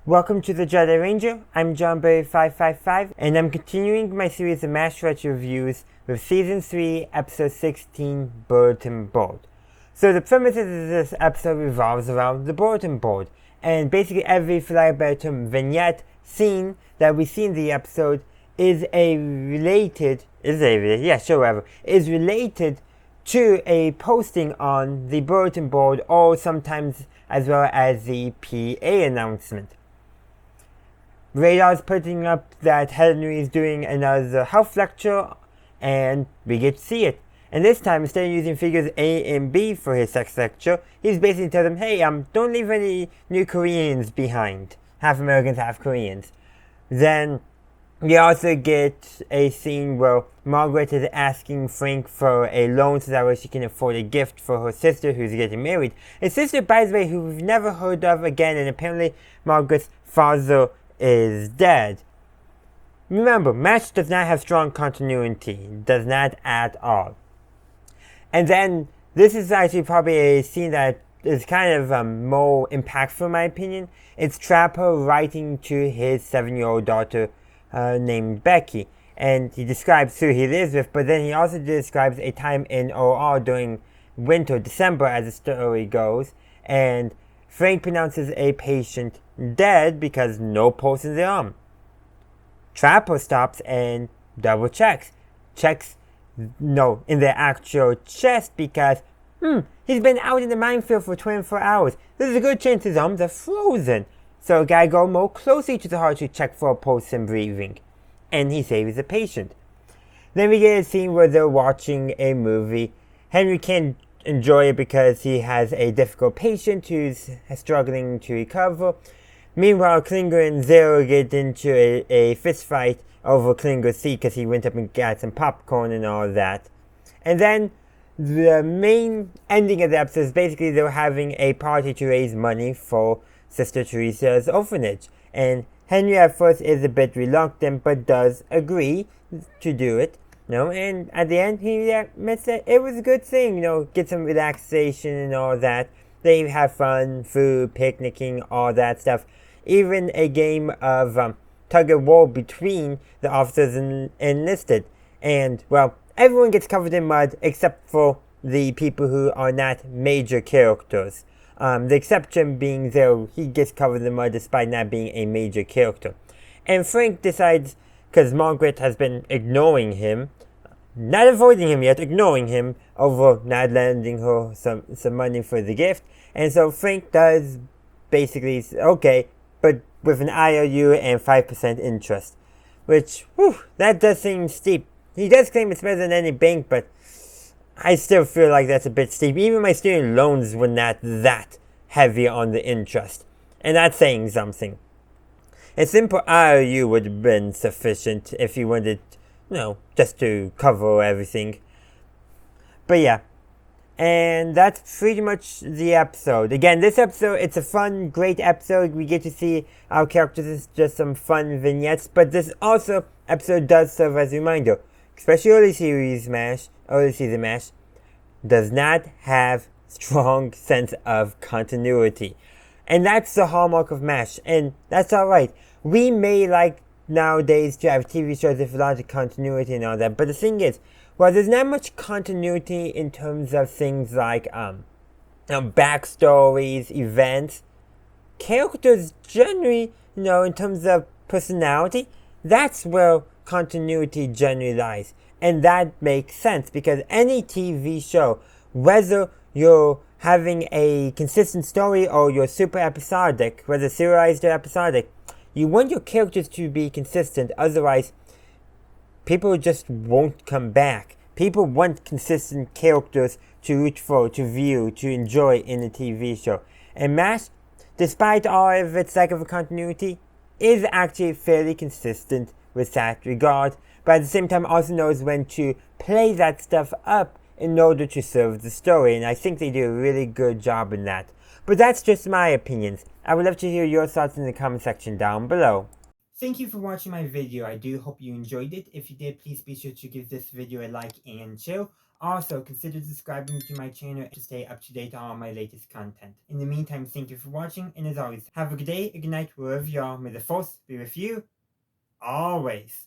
Welcome to the Jedi Ranger. I'm JohnBerry555, and I'm continuing my series of Mash Wikia reviews with Season 3, Episode 16, Bulletin Board. So the premise of this episode revolves around the Bulletin Board, and basically every, for lack of a better term, vignette scene that we see in the episode is related to a posting on the Bulletin Board, or sometimes as well as the PA announcement. Radar's putting up that Henry is doing another health lecture, and we get to see it. And this time, instead of using figures A and B for his sex lecture, he's basically telling them, hey, don't leave any new Koreans behind. Half Americans, half Koreans. Then we also get a scene where Margaret is asking Frank for a loan so that way she can afford a gift for her sister who's getting married. A sister, by the way, who we've never heard of again, and apparently Margaret's father is dead. Remember, Mash does not have strong continuity. Does not at all. And then, this is actually probably a scene that is kind of more impactful in my opinion. It's Trapper writing to his 7-year-old daughter named Becky. And he describes who he lives with, but then he also describes a time in OR during winter, December as the story goes. And Frank pronounces a patient dead because no pulse in the arm. Trapper stops and double checks. In the actual chest because, he's been out in the minefield for 24 hours. There's a good chance his arms are frozen. So gotta go more closely to the heart to check for a pulse and breathing. And he saves the patient. Then we get a scene where they're watching a movie. Henry can't enjoy it because he has a difficult patient who's struggling to recover. Meanwhile, Klinger and Zero get into a fist fight over Klinger's seat because he went up and got some popcorn and all that. And then the main ending of the episode is basically they're having a party to raise money for Sister Teresa's orphanage. And Henry at first is a bit reluctant but does agree to do it. And at the end he admits that it was a good thing, get some relaxation and all that. They have fun, food, picnicking, all that stuff. Even a game of tug-of-war between the officers and enlisted. And, well, everyone gets covered in mud except for the people who are not major characters. The exception being Zero, he gets covered in mud despite not being a major character. And Frank decides, because Margaret has been ignoring him, not avoiding him yet, ignoring him over not lending her some money for the gift. And so Frank does basically, okay, but with an IOU and 5% interest. Which, that does seem steep. He does claim it's better than any bank, but I still feel like that's a bit steep. Even my student loans were not that heavy on the interest. And that's saying something. A simple IOU would have been sufficient if you wanted, just to cover everything. But yeah. And that's pretty much the episode. Again, this episode, it's a fun, great episode. We get to see our characters in just some fun vignettes. But this episode does serve as a reminder. Especially early season MASH does not have strong sense of continuity. And that's the hallmark of MASH. And that's alright. We may like nowadays to have TV shows with a lot of continuity and all that. But the thing is, well, there's not much continuity in terms of things like backstories, events. Characters generally, in terms of personality, that's where continuity generally lies. And that makes sense because any TV show, whether you're having a consistent story or you're super episodic, whether serialized or episodic, you want your characters to be consistent, otherwise people just won't come back. People want consistent characters to root for, to view, to enjoy in a TV show. And MASH, despite all of its lack of a continuity, is actually fairly consistent with that regard, but at the same time also knows when to play that stuff up in order to serve the story, and I think they do a really good job in that. But that's just my opinions. I would love to hear your thoughts in the comment section down below. Thank you for watching my video. I do hope you enjoyed it. If you did, please be sure to give this video a like and share. Also, consider subscribing to my channel to stay up to date on all my latest content. In the meantime, thank you for watching, and as always, have a good day, a good night, wherever you are. May the force be with you always.